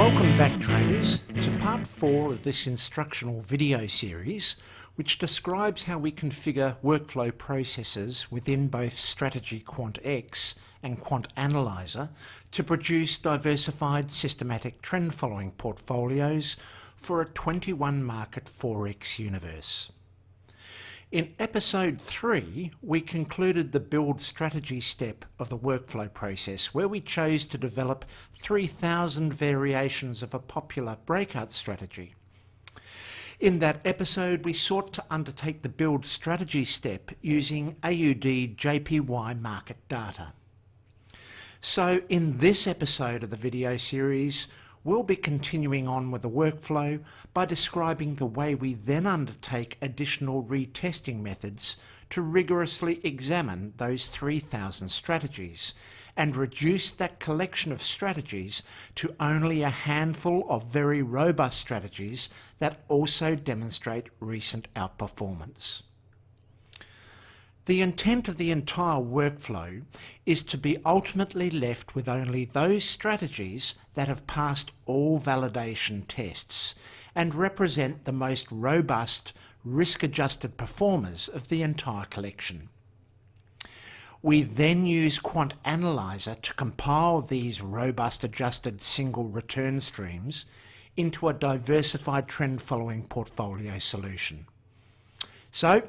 Welcome back, traders, to part 4 of this instructional video series, which describes how we configure workflow processes within both Strategy Quant X and Quant Analyzer to produce diversified systematic trend following portfolios for a 21 market Forex universe. In episode 3, we concluded the build strategy step of the workflow process, where we chose to develop 3,000 variations of a popular breakout strategy. In that episode, we sought to undertake the build strategy step using AUD JPY market data. So in this episode of the video series, we'll be continuing on with the workflow by describing the way we then undertake additional retesting methods to rigorously examine those 3,000 strategies and reduce that collection of strategies to only a handful of very robust strategies that also demonstrate recent outperformance. The intent of the entire workflow is to be ultimately left with only those strategies that have passed all validation tests and represent the most robust, risk-adjusted performers of the entire collection. We then use Quant Analyzer to compile these robust adjusted single return streams into a diversified trend following portfolio solution. So,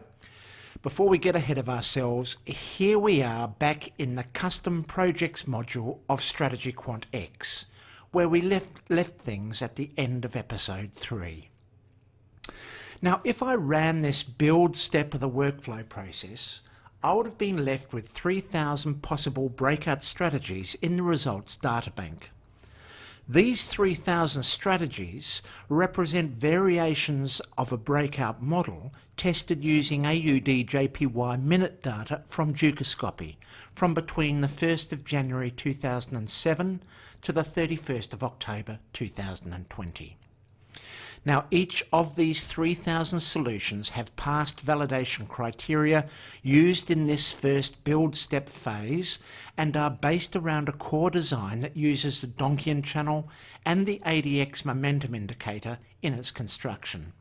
before we get ahead of ourselves, here we are back in the Custom Projects module of Strategy Quant X, where we left things at the end of episode 3. Now, if I ran this build step of the workflow process, I would have been left with 3,000 possible breakout strategies in the results databank. These 3,000 strategies represent variations of a breakout model tested using AUD JPY minute data from Dukascopy from between the 1st of January 2007 to the 31st of October 2020. Now, each of these 3,000 solutions have passed validation criteria used in this first build step phase and are based around a core design that uses the Donchian channel and the ADX momentum indicator in its construction.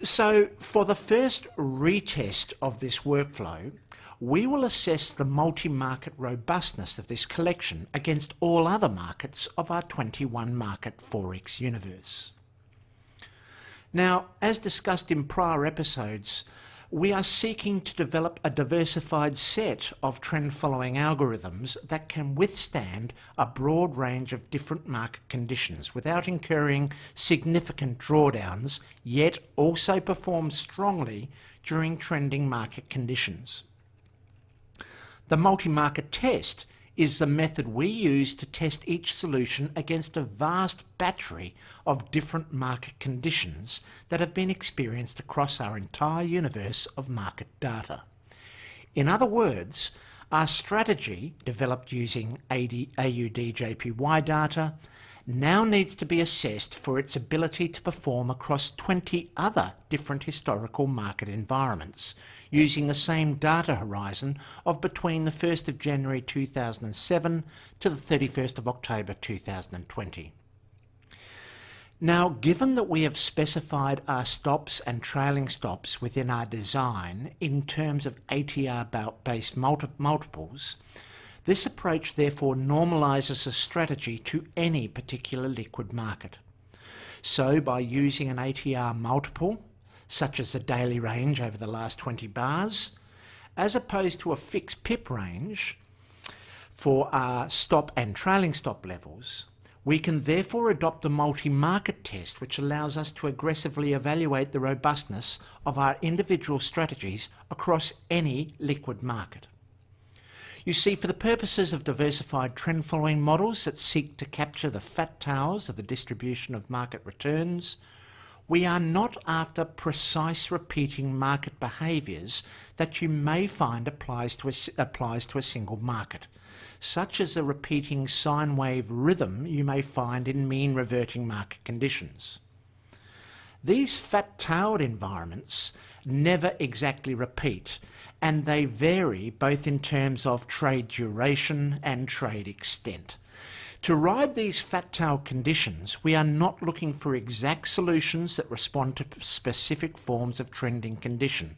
So, for the first retest of this workflow, we will assess the multi-market robustness of this collection against all other markets of our 21 market Forex universe. Now, as discussed in prior episodes, we are seeking to develop a diversified set of trend following algorithms that can withstand a broad range of different market conditions without incurring significant drawdowns, yet also perform strongly during trending market conditions. The Multimarket Test is the method we use to test each solution against a vast battery of different market conditions that have been experienced across our entire universe of market data. In other words, our strategy, developed using AUD JPY data, now needs to be assessed for its ability to perform across 20 other different historical market environments, using the same data horizon of between the 1st of January 2007 to the 31st of October 2020. Now, given that we have specified our stops and trailing stops within our design in terms of ATR-based multiples, this approach therefore normalizes a strategy to any particular liquid market. So by using an ATR multiple, such as the daily range over the last 20 bars, as opposed to a fixed pip range for our stop and trailing stop levels, we can therefore adopt the multi-market test, which allows us to aggressively evaluate the robustness of our individual strategies across any liquid market. You see, for the purposes of diversified trend following models that seek to capture the fat tails of the distribution of market returns, we are not after precise repeating market behaviours that you may find applies to a single market, such as a repeating sine wave rhythm you may find in mean reverting market conditions. These fat-tailed environments never exactly repeat, and they vary both in terms of trade duration and trade extent. To ride these fat-tail conditions, we are not looking for exact solutions that respond to specific forms of trending condition,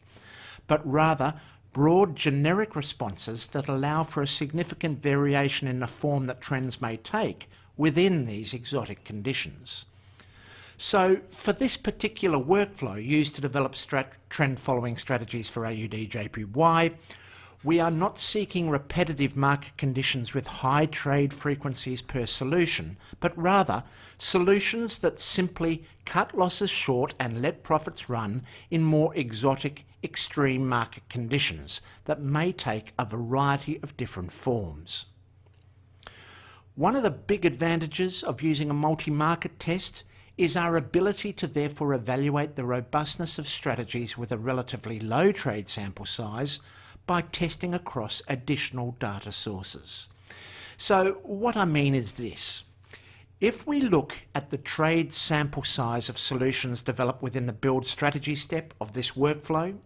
but rather broad generic responses that allow for a significant variation in the form that trends may take within these exotic conditions. So for this particular workflow used to develop trend following strategies for AUD/JPY, we are not seeking repetitive market conditions with high trade frequencies per solution, but rather solutions that simply cut losses short and let profits run in more exotic, extreme market conditions that may take a variety of different forms. One of the big advantages of using a multi-market test is our ability to therefore evaluate the robustness of strategies with a relatively low trade sample size by testing across additional data sources. So what I mean is this. If we look at the trade sample size of solutions developed within the build strategy step of this workflow,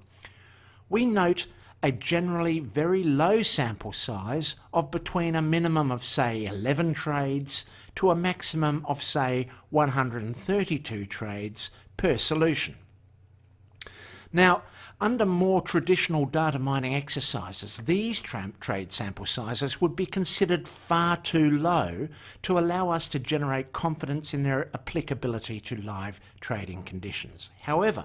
we note a generally very low sample size of between a minimum of say 11 trades to a maximum of say 132 trades per solution. Now, under more traditional data mining exercises, these trade sample sizes would be considered far too low to allow us to generate confidence in their applicability to live trading conditions. However,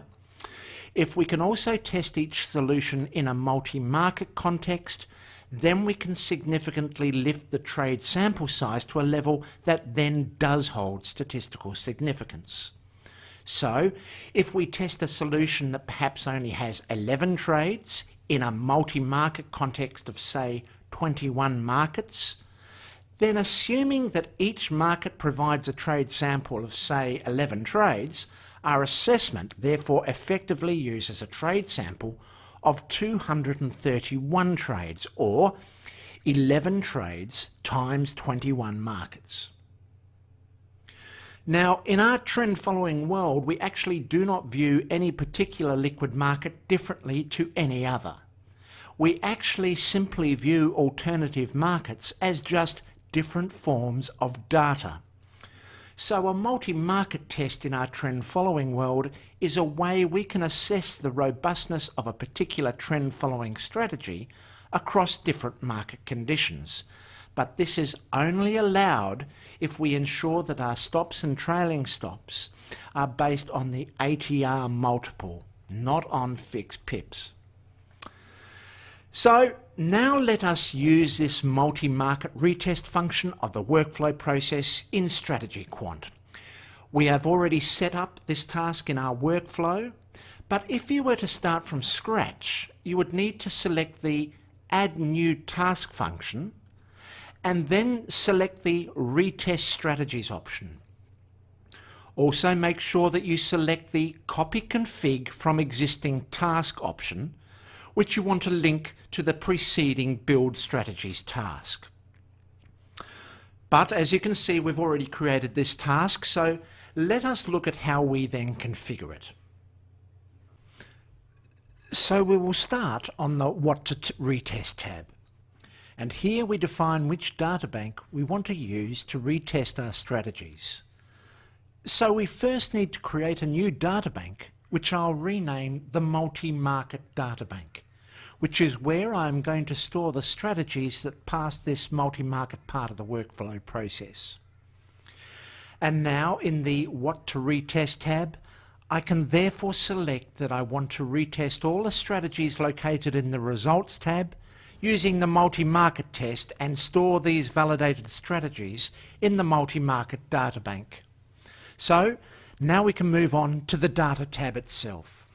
if we can also test each solution in a multi-market context, then we can significantly lift the trade sample size to a level that then does hold statistical significance. So, if we test a solution that perhaps only has 11 trades in a multi-market context of say 21 markets, then assuming that each market provides a trade sample of say 11 trades, our assessment therefore effectively uses a trade sample of 231 trades, or 11 trades times 21 markets. Now, in our trend following world, we actually do not view any particular liquid market differently to any other. We actually simply view alternative markets as just different forms of data. So a multi-market test in our trend following world is a way we can assess the robustness of a particular trend following strategy across different market conditions. But this is only allowed if we ensure that our stops and trailing stops are based on the ATR multiple, not on fixed pips. So now let us use this multi-market retest function of the workflow process in Strategy Quant. We have already set up this task in our workflow, but if you were to start from scratch, you would need to select the Add New Task function and then select the Retest Strategies option. Also make sure that you select the Copy Config from Existing Task option, which you want to link to the preceding Build Strategies task. But as you can see, we've already created this task, so let us look at how we then configure it. So we will start on the What to Retest tab. And here we define which databank we want to use to retest our strategies. So we first need to create a new databank, which I'll rename the Multi-Market Databank, which is where I'm going to store the strategies that pass this multi-market part of the workflow process. And now in the What to Retest tab, I can therefore select that I want to retest all the strategies located in the Results tab using the Multi-Market Test and store these validated strategies in the Multi-Market Databank. So now we can move on to the Data tab itself.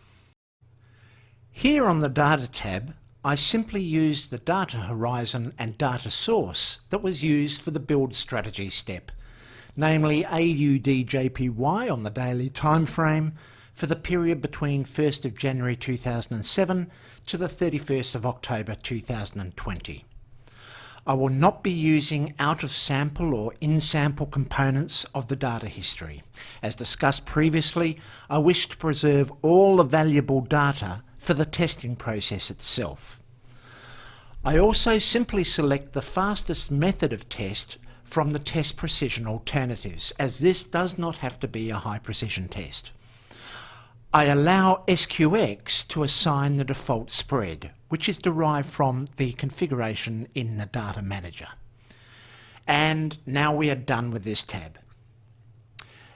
Here on the Data tab, I simply use the data horizon and data source that was used for the Build Strategy step, namely AUD/JPY on the daily time frame for the period between 1st of January 2007 to the 31st of October 2020. I will not be using out-of-sample or in-sample components of the data history. As discussed previously, I wish to preserve all the valuable data for the testing process itself. I also simply select the fastest method of test from the test precision alternatives, as this does not have to be a high precision test. I allow SQX to assign the default spread, which is derived from the configuration in the Data Manager. And now we are done with this tab.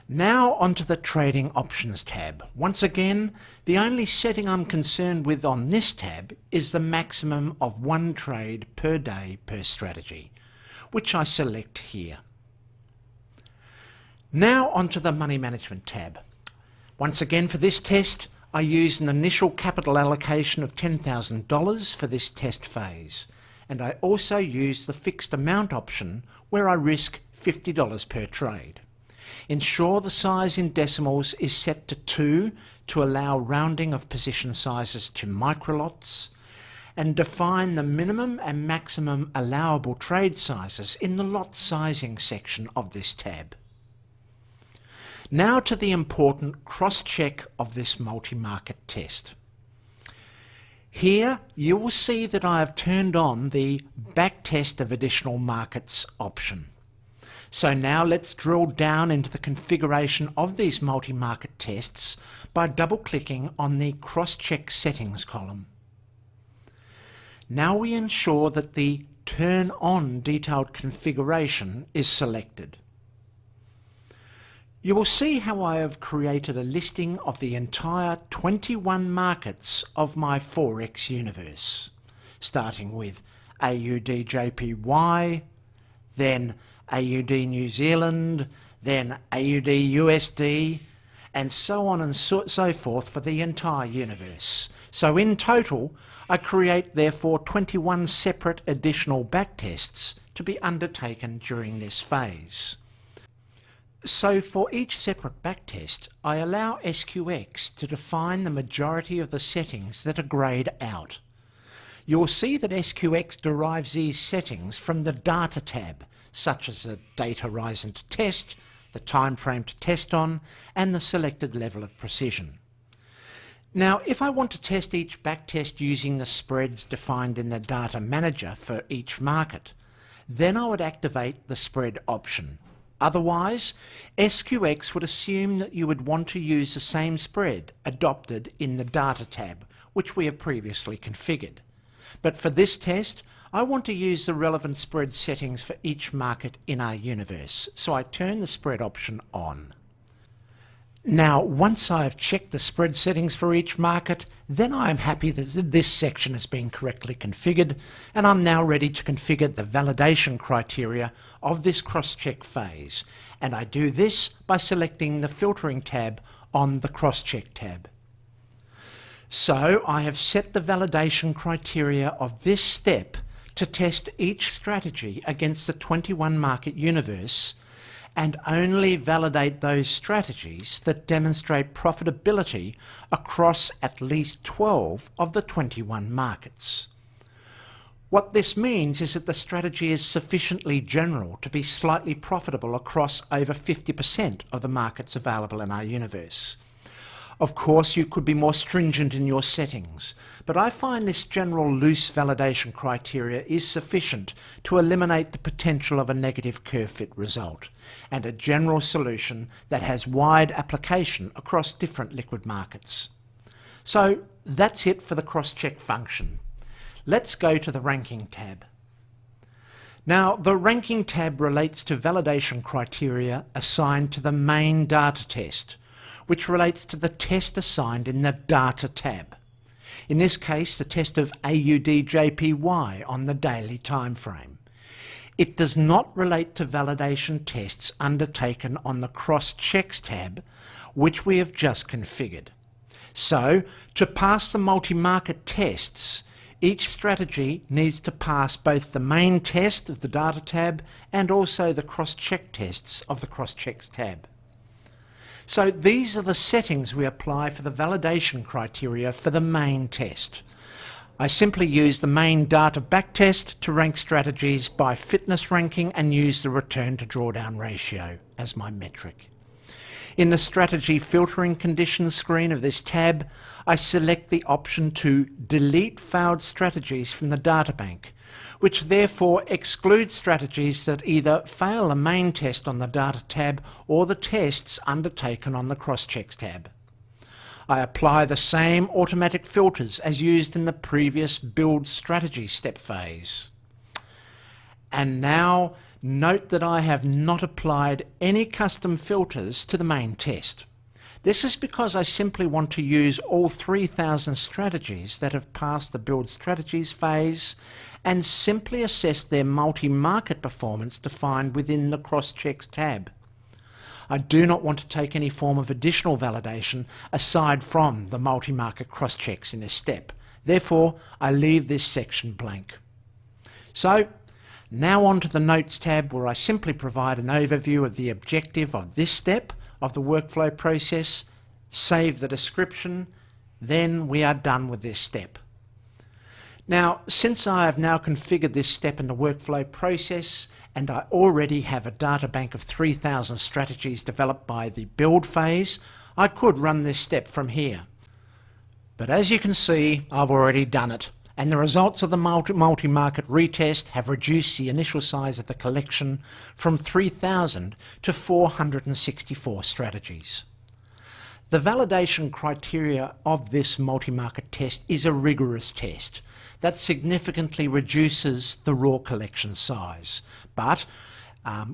Now onto the Trading Options tab. Once again, the only setting I'm concerned with on this tab is the maximum of 1 trade per day per strategy, which I select here. Now onto the Money Management tab. Once again, for this test, I use an initial capital allocation of $10,000 for this test phase, and I also use the fixed amount option where I risk $50 per trade. Ensure the size in decimals is set to 2 to allow rounding of position sizes to microlots, and define the minimum and maximum allowable trade sizes in the lot sizing section of this tab. Now to the important cross-check of this multi-market test. Here you will see that I have turned on the backtest of additional markets option. So now let's drill down into the configuration of these multi-market tests by double-clicking on the cross-check settings column. Now we ensure that the Turn On Detailed Configuration is selected. You will see how I have created a listing of the entire 21 markets of my Forex universe, starting with AUD JPY, then AUD New Zealand, then AUD USD, and so on and so forth for the entire universe. So in total, I create therefore 21 separate additional backtests to be undertaken during this phase. So for each separate backtest, I allow SQX to define the majority of the settings that are greyed out. You will see that SQX derives these settings from the Data tab, such as the date horizon to test, the time frame to test on, and the selected level of precision. Now, if I want to test each backtest using the spreads defined in the Data Manager for each market, then I would activate the spread option. Otherwise, SQX would assume that you would want to use the same spread adopted in the Data tab, which we have previously configured. But for this test, I want to use the relevant spread settings for each market in our universe, so I turn the spread option on. Now, once I have checked the spread settings for each market, then I am happy that this section has been correctly configured, and I'm now ready to configure the validation criteria of this cross-check phase, and I do this by selecting the filtering tab on the cross-check tab. So I have set the validation criteria of this step to test each strategy against the 21 market universe, and only validate those strategies that demonstrate profitability across at least 12 of the 21 markets. What this means is that the strategy is sufficiently general to be slightly profitable across over 50% of the markets available in our universe. Of course, you could be more stringent in your settings, but I find this general loose validation criteria is sufficient to eliminate the potential of a negative curve fit result, and a general solution that has wide application across different liquid markets. So that's it for the cross-check function. Let's go to the Ranking tab. Now, the Ranking tab relates to validation criteria assigned to the main data test, which relates to the test assigned in the Data tab. In this case, the test of AUD/JPY on the daily time frame. It does not relate to validation tests undertaken on the Cross-Checks tab, which we have just configured. So, to pass the multi-market tests, each strategy needs to pass both the main test of the Data tab and also the cross-check tests of the Cross-Checks tab. So these are the settings we apply for the validation criteria for the main test. I simply use the main data backtest to rank strategies by fitness ranking and use the return to drawdown ratio as my metric. In the strategy filtering conditions screen of this tab, I select the option to delete failed strategies from the data bank, which therefore excludes strategies that either fail the main test on the Data tab or the tests undertaken on the Crosschecks tab. I apply the same automatic filters as used in the previous Build Strategy step phase. And now note that I have not applied any custom filters to the main test. This is because I simply want to use all 3,000 strategies that have passed the Build Strategies phase and simply assess their multi-market performance defined within the Crosschecks tab. I do not want to take any form of additional validation aside from the multi-market crosschecks in this step. Therefore, I leave this section blank. So, now on to the Notes tab, where I simply provide an overview of the objective of this step of the workflow process, save the description, then we are done with this step. Now, since I have now configured this step in the workflow process, and I already have a data bank of 3,000 strategies developed by the build phase, I could run this step from here. But as you can see, I've already done it, and the results of the multi-market retest have reduced the initial size of the collection from 3,000 to 464 strategies. The validation criteria of this multi-market test is a rigorous test that significantly reduces the raw collection size, but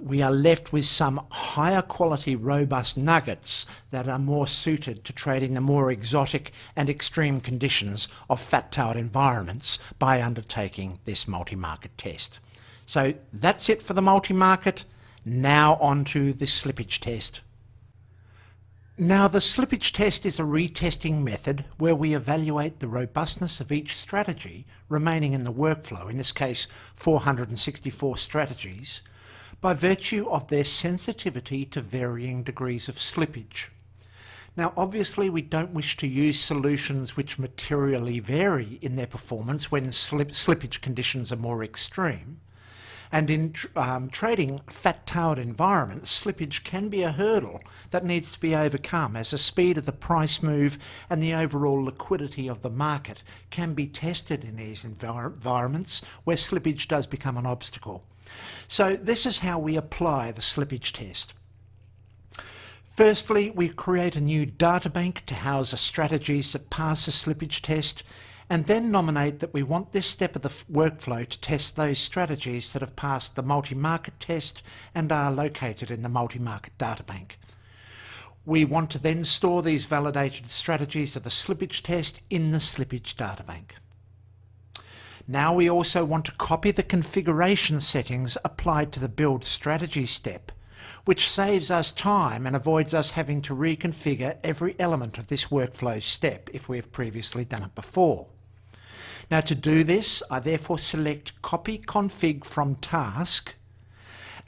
we are left with some higher quality robust nuggets that are more suited to trading the more exotic and extreme conditions of fat-tailed environments by undertaking this multi-market test. So that's it for the multi-market. Now on to the slippage test. Now, the slippage test is a retesting method where we evaluate the robustness of each strategy remaining in the workflow, in this case 464 strategies, by virtue of their sensitivity to varying degrees of slippage. Now, obviously we don't wish to use solutions which materially vary in their performance when slippage conditions are more extreme. And in trading fat-tailed environments, slippage can be a hurdle that needs to be overcome, as the speed of the price move and the overall liquidity of the market can be tested in these environments where slippage does become an obstacle. So this is how we apply the slippage test. Firstly, we create a new data bank to house the strategies that pass the slippage test, and then nominate that we want this step of the workflow to test those strategies that have passed the multi-market test and are located in the multi-market data bank. We want to then store these validated strategies of the slippage test in the slippage data bank. Now we also want to copy the configuration settings applied to the build strategy step, which saves us time and avoids us having to reconfigure every element of this workflow step if we have previously done it before. Now, to do this, I therefore select Copy Config from Task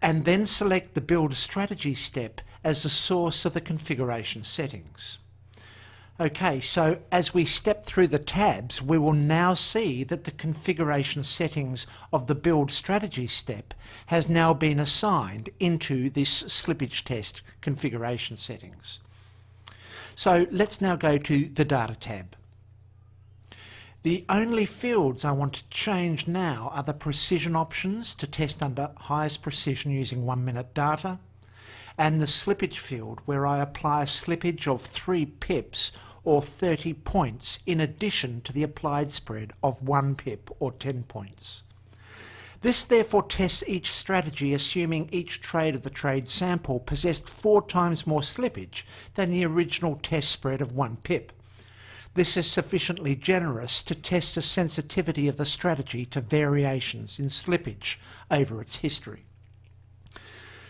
and then select the Build Strategy step as the source of the configuration settings. Okay, so as we step through the tabs, we will now see that the configuration settings of the Build Strategy step has now been assigned into this slippage test configuration settings. So let's now go to the Data tab. The only fields I want to change now are the precision options to test under highest precision using 1 minute data, and the slippage field where I apply a slippage of 3 pips or 30 points in addition to the applied spread of 1 pip or 10 points. This therefore tests each strategy assuming each trade of the trade sample possessed 4 times more slippage than the original test spread of 1 pip. This is sufficiently generous to test the sensitivity of the strategy to variations in slippage over its history.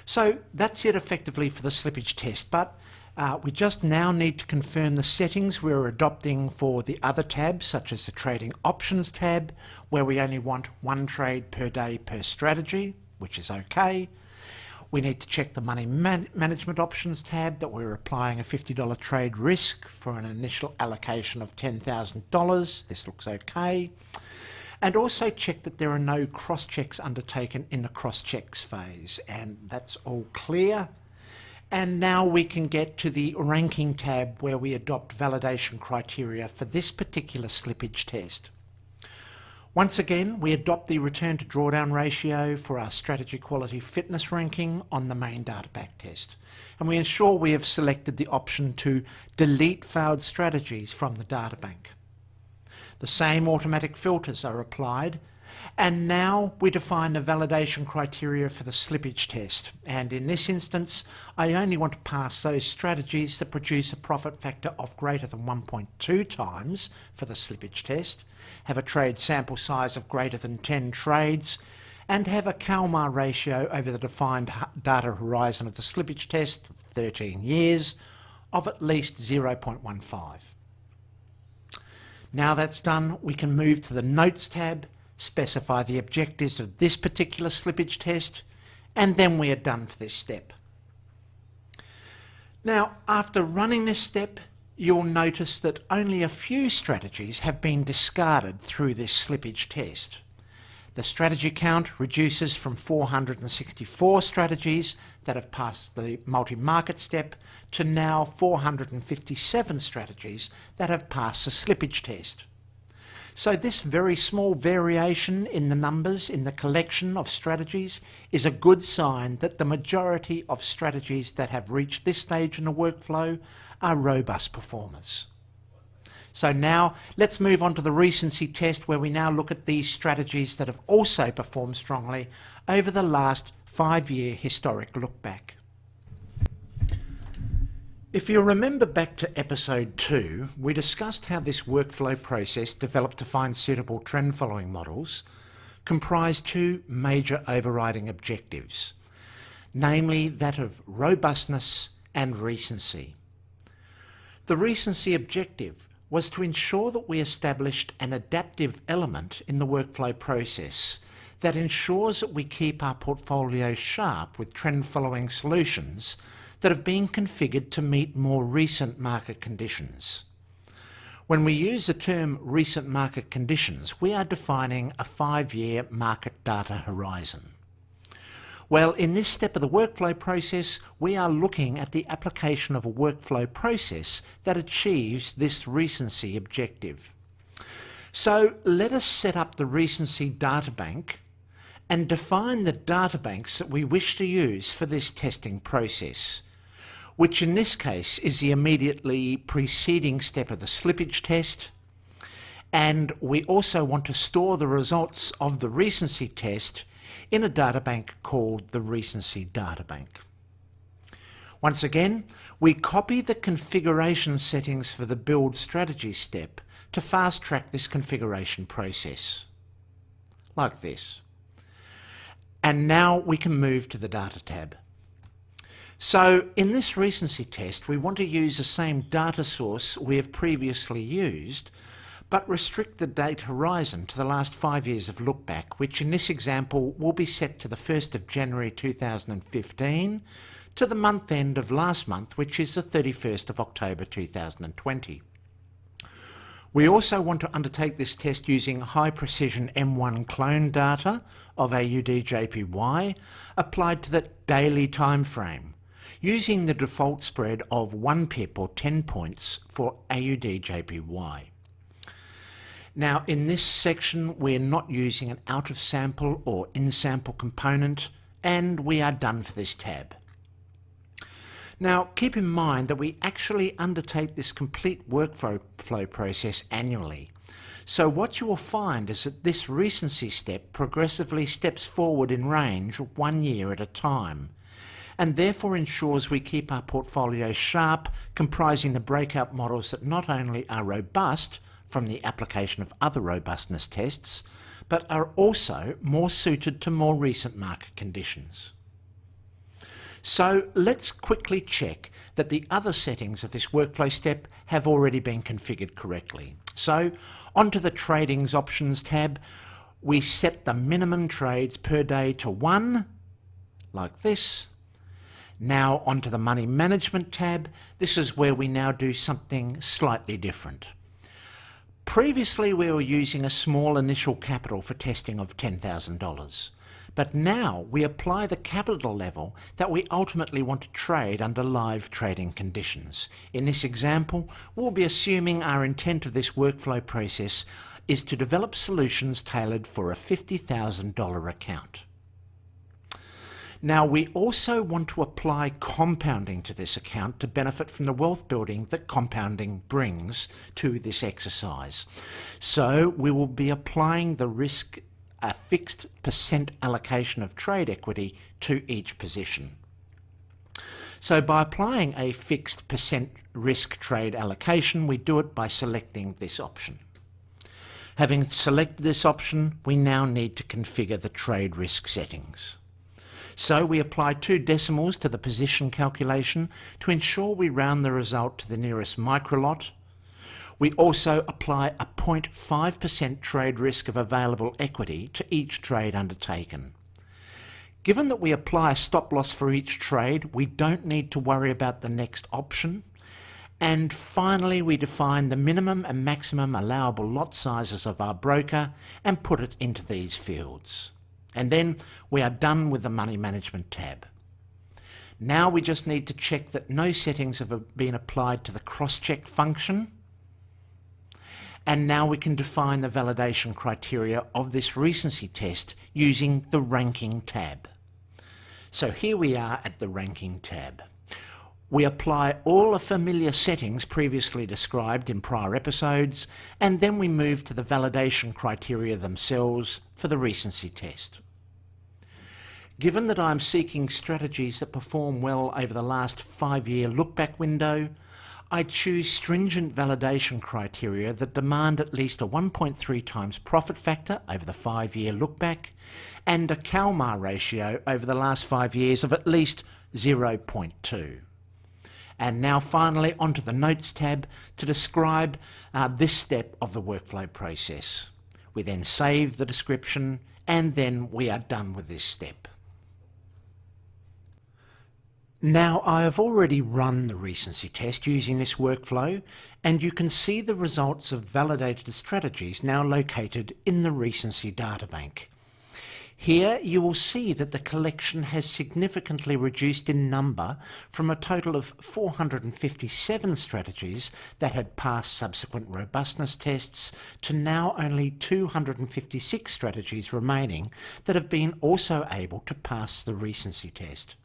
So that's it effectively for the slippage test, but we just now need to confirm the settings we're adopting for the other tabs, such as the Trading Options tab, where we only want 1 trade per day per strategy, which is okay. We need to check the Money Management Options tab that we're applying a $50 trade risk for an initial allocation of $10,000. This looks okay. And also check that there are no cross-checks undertaken in the cross-checks phase, and that's all clear. And now we can get to the Ranking tab where we adopt validation criteria for this particular slippage test. Once again, we adopt the return to drawdown ratio for our strategy quality fitness ranking on the main data pack test. And we ensure we have selected the option to delete failed strategies from the data bank. The same automatic filters are applied, and now we define the validation criteria for the slippage test. And in this instance, I only want to pass those strategies that produce a profit factor of greater than 1.2 times for the slippage test, have a trade sample size of greater than 10 trades, and have a CalMAR ratio over the defined data horizon of the slippage test of 13 years of at least 0.15. Now that's done, we can move to the Notes tab, specify the objectives of this particular slippage test, and then we are done for this step. Now, after running this step, you'll notice that only a few strategies have been discarded through this slippage test. The strategy count reduces from 464 strategies that have passed the multi-market step to now 457 strategies that have passed the slippage test. So this very small variation in the numbers in the collection of strategies is a good sign that the majority of strategies that have reached this stage in the workflow are robust performers. So now let's move on to the recency test, where we now look at these strategies that have also performed strongly over the last 5-year historic look back. If you remember back to episode 2, we discussed how this workflow process developed to find suitable trend following models comprised two major overriding objectives, namely that of robustness and recency. The recency objective was to ensure that we established an adaptive element in the workflow process that ensures that we keep our portfolio sharp with trend following solutions that have been configured to meet more recent market conditions. When we use the term recent market conditions, we are defining a 5-year market data horizon. Well, in this step of the workflow process, we are looking at the application of a workflow process that achieves this recency objective. So let us set up the recency databank and define the databanks that we wish to use for this testing process, which in this case is the immediately preceding step of the slippage test. And we also want to store the results of the recency test in a databank called the Recency Databank. Once again, we copy the configuration settings for the Build Strategy step to fast-track this configuration process, like this. And now we can move to the Data tab. So in this recency test, we want to use the same data source we have previously used, but restrict the date horizon to the last 5 years of look back, which in this example will be set to the 1st of January 2015 to the month end of last month, which is the 31st of October 2020. We also want to undertake this test using high precision M1 clone data of AUD/JPY applied to the daily time frame, using the default spread of 1 pip or 10 points for AUD/JPY. Now in this section we're not using an out of sample or in sample component, and we are done for this tab. Now keep in mind that we actually undertake this complete workflow process annually. So what you will find is that this recency step progressively steps forward in range 1 year at a time, and therefore ensures we keep our portfolio sharp, comprising the breakout models that not only are robust from the application of other robustness tests, but are also more suited to more recent market conditions. So let's quickly check that the other settings of this workflow step have already been configured correctly. So onto the Tradings Options tab, we set the minimum trades per day to 1, like this. Now onto the Money Management tab, this is where we now do something slightly different. Previously we were using a small initial capital for testing of $10,000, But now we apply the capital level that we ultimately want to trade under live trading conditions. In this example, we'll be assuming our intent of this workflow process is to develop solutions tailored for a $50,000 account. Now, we also want to apply compounding to this account to benefit from the wealth building that compounding brings to this exercise. So we will be applying the risk, a fixed percent allocation of trade equity to each position. So by applying a fixed percent risk trade allocation, we do it by selecting this option. Having selected this option, we now need to configure the trade risk settings. So we apply 2 decimals to the position calculation to ensure we round the result to the nearest microlot. We also apply a 0.5% trade risk of available equity to each trade undertaken. Given that we apply a stop loss for each trade, we don't need to worry about the next option. And finally, we define the minimum and maximum allowable lot sizes of our broker and put it into these fields. And then we are done with the Money Management tab. Now we just need to check that no settings have been applied to the cross-check function. And now we can define the validation criteria of this recency test using the Ranking tab. So here we are at the Ranking tab. We apply all the familiar settings previously described in prior episodes, and then we move to the validation criteria themselves for the recency test. Given that I'm seeking strategies that perform well over the last 5-year look-back window, I choose stringent validation criteria that demand at least a 1.3 times profit factor over the 5-year look-back and a CalMAR ratio over the last 5 years of at least 0.2. And now finally onto the Notes tab to describe this step of the workflow process. We then save the description and then we are done with this step. Now I have already run the recency test using this workflow, and you can see the results of validated strategies now located in the recency databank. Here you will see that the collection has significantly reduced in number from a total of 457 strategies that had passed subsequent robustness tests to now only 256 strategies remaining that have been also able to pass the recency test.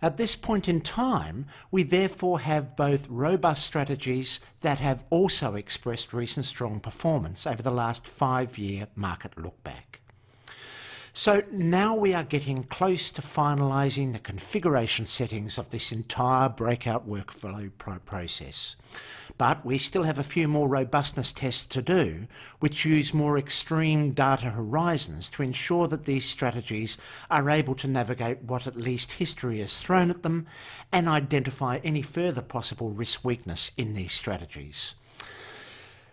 At this point in time, we therefore have both robust strategies that have also expressed recent strong performance over the last 5-year market look-back. So now we are getting close to finalising the configuration settings of this entire breakout workflow process. But we still have a few more robustness tests to do, which use more extreme data horizons to ensure that these strategies are able to navigate what at least history has thrown at them and identify any further possible risk weakness in these strategies.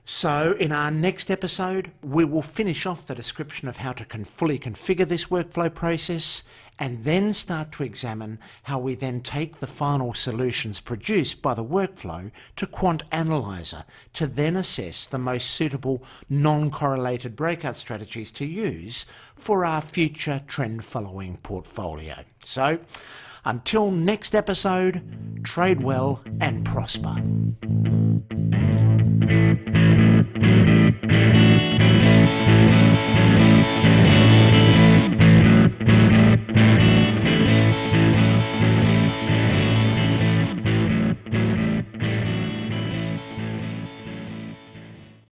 So in our next episode, we will finish off the description of how to fully configure this workflow process and then start to examine how we then take the final solutions produced by the workflow to Quant Analyzer to then assess the most suitable non-correlated breakout strategies to use for our future trend following portfolio. So until next episode, trade well and prosper.